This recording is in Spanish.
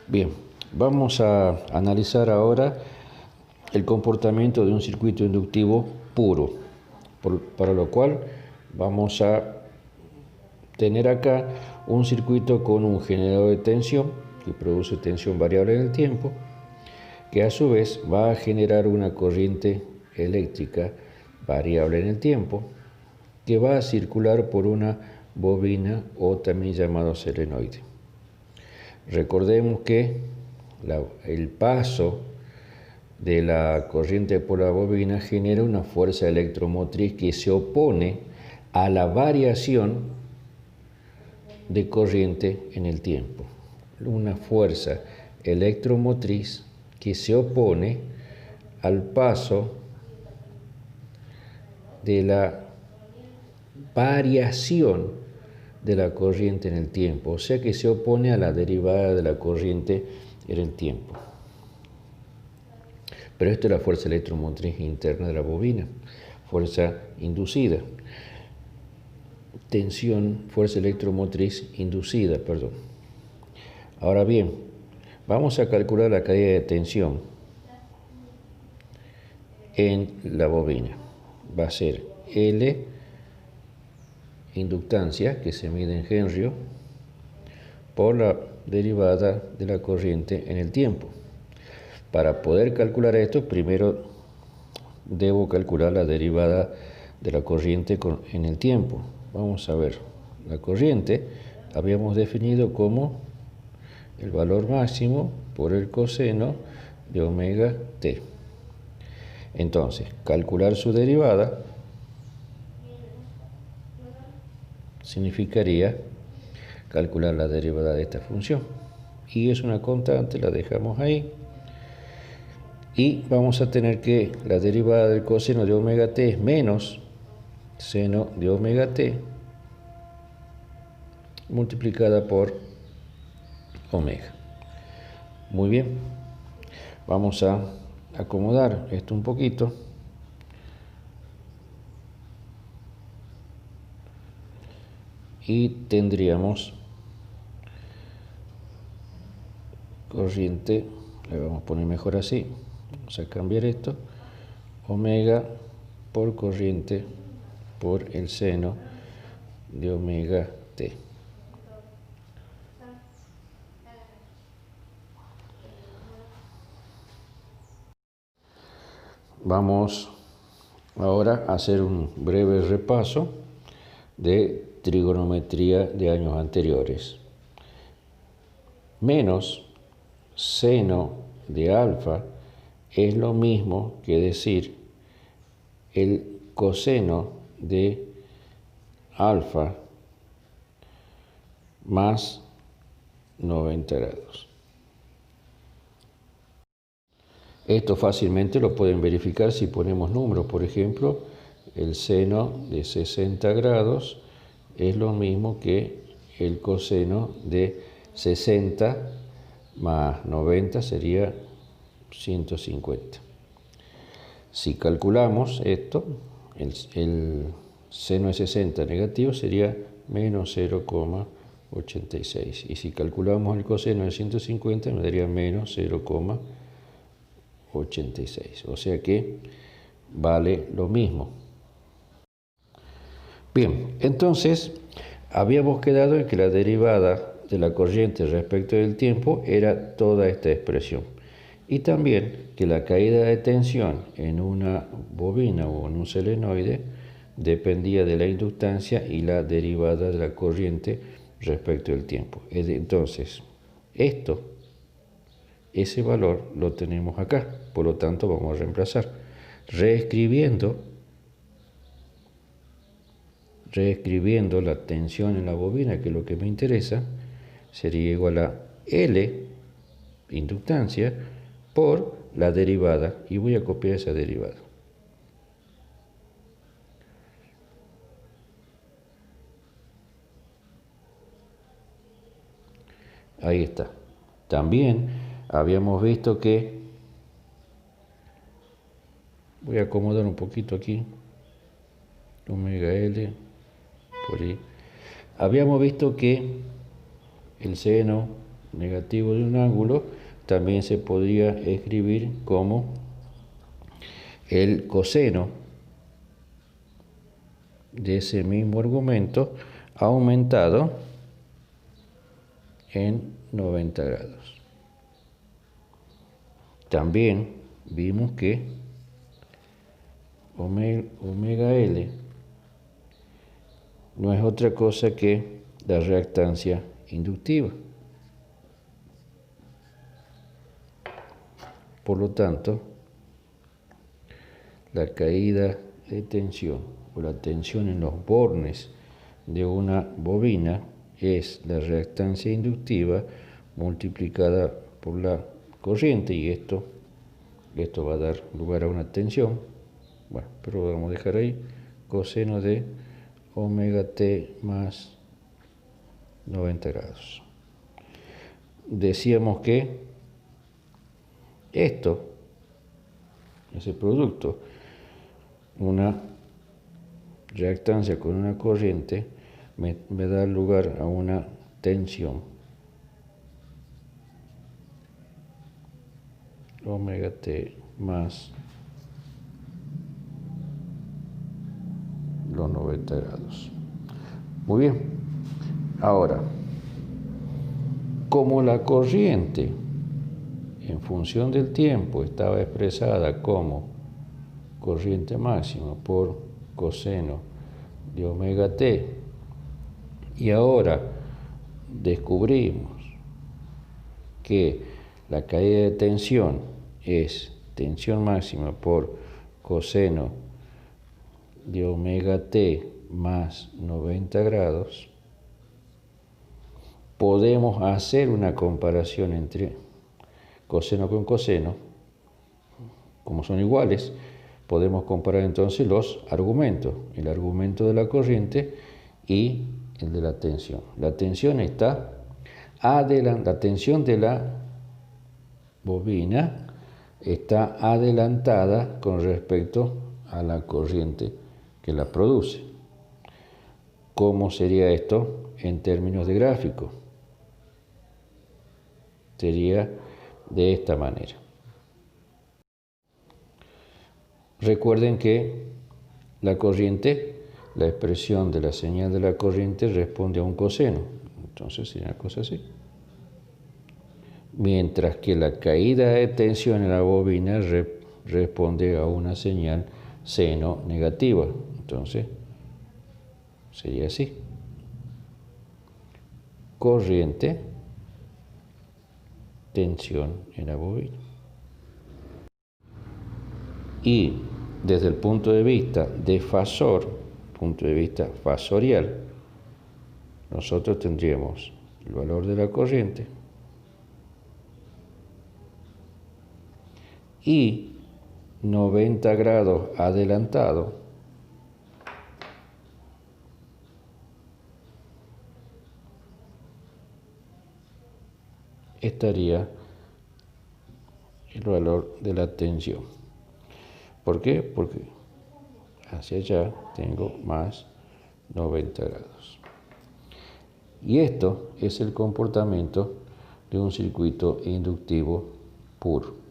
Bien, vamos a analizar ahora el comportamiento de un circuito inductivo puro, para lo cual vamos a tener acá un circuito con un generador de tensión que produce tensión variable en el tiempo, que a su vez va a generar una corriente eléctrica variable en el tiempo, que va a circular por una bobina o también llamado solenoide. Recordemos que el paso de la corriente por la bobina genera una fuerza electromotriz que se opone a la variación de corriente en el tiempo. Una fuerza electromotriz que se opone al paso de la variación de la corriente en el tiempo, o sea que se opone a la derivada de la corriente en el tiempo. Pero esto es la fuerza electromotriz interna de la bobina, fuerza inducida. Fuerza electromotriz inducida, perdón. Ahora bien, vamos a calcular la caída de tensión en la bobina. Va a ser L, inductancia, que se mide en Henry, por la derivada de la corriente en el tiempo. Para poder calcular esto, primero debo calcular la derivada de la corriente en el tiempo. Vamos a ver, la corriente habíamos definido como el valor máximo por el coseno de omega t. Entonces, calcular su derivada significaría calcular la derivada de esta función. Y es una constante, la dejamos ahí. Y vamos a tener que la derivada del coseno de omega t es menos seno de omega t multiplicada por omega. Muy bien, vamos a acomodar esto un poquito. Y tendríamos corriente, le vamos a poner mejor así, vamos a cambiar esto, omega por corriente por el seno de omega t. Vamos ahora a hacer un breve repaso de trigonometría de años anteriores. Menos seno de alfa es lo mismo que decir el coseno de alfa más 90 grados. Esto fácilmente lo pueden verificar si ponemos números. Por ejemplo, el seno de 60 grados es lo mismo que el coseno de 60 más 90 sería 150. Si calculamos esto, el seno de 60 negativo sería menos 0,86. Y si calculamos el coseno de 150 nos daría menos 0,86. O sea que vale lo mismo. Bien, entonces habíamos quedado en que la derivada de la corriente respecto del tiempo era toda esta expresión. Y también que la caída de tensión en una bobina o en un solenoide dependía de la inductancia y la derivada de la corriente respecto del tiempo. Entonces, ese valor lo tenemos acá, por lo tanto vamos a reemplazar. Reescribiendo la tensión en la bobina, que es lo que me interesa, sería igual a L, inductancia, por la derivada, y voy a copiar esa derivada. Ahí está. También habíamos visto que, voy a acomodar un poquito aquí, omega L, por ahí. Habíamos visto que el seno negativo de un ángulo también se podría escribir como el coseno de ese mismo argumento aumentado en 90 grados. También vimos que omega L no es otra cosa que la reactancia inductiva. Por lo tanto, la caída de tensión o la tensión en los bornes de una bobina es la reactancia inductiva multiplicada por la corriente, y esto va a dar lugar a una tensión. Bueno, pero lo vamos a dejar ahí, coseno de omega t más 90 grados. Decíamos que ese producto, una reactancia con una corriente, me da lugar a una tensión. Omega t más los 90 grados. Muy bien. Ahora, como la corriente en función del tiempo estaba expresada como corriente máxima por coseno de omega t, y ahora descubrimos que la caída de tensión es tensión máxima por coseno de omega t más 90 grados, podemos hacer una comparación entre coseno con coseno. Como son iguales, podemos comparar entonces los argumentos, el argumento de la corriente y el de la tensión. La tensión la tensión de la bobina está adelantada con respecto a la corriente que la produce. ¿Cómo sería esto en términos de gráfico? Sería de esta manera. Recuerden que la corriente, la expresión de la señal de la corriente responde a un coseno. Entonces sería una cosa así. Mientras que la caída de tensión en la bobina responde a una señal seno negativa. Entonces sería así. Corriente, tensión en la bobina. Y desde el punto de vista de fasor, punto de vista fasorial, nosotros tendríamos el valor de la corriente y 90 grados adelantado estaría el valor de la tensión. ¿Por qué? Porque hacia allá tengo más 90 grados. Y esto es el comportamiento de un circuito inductivo puro.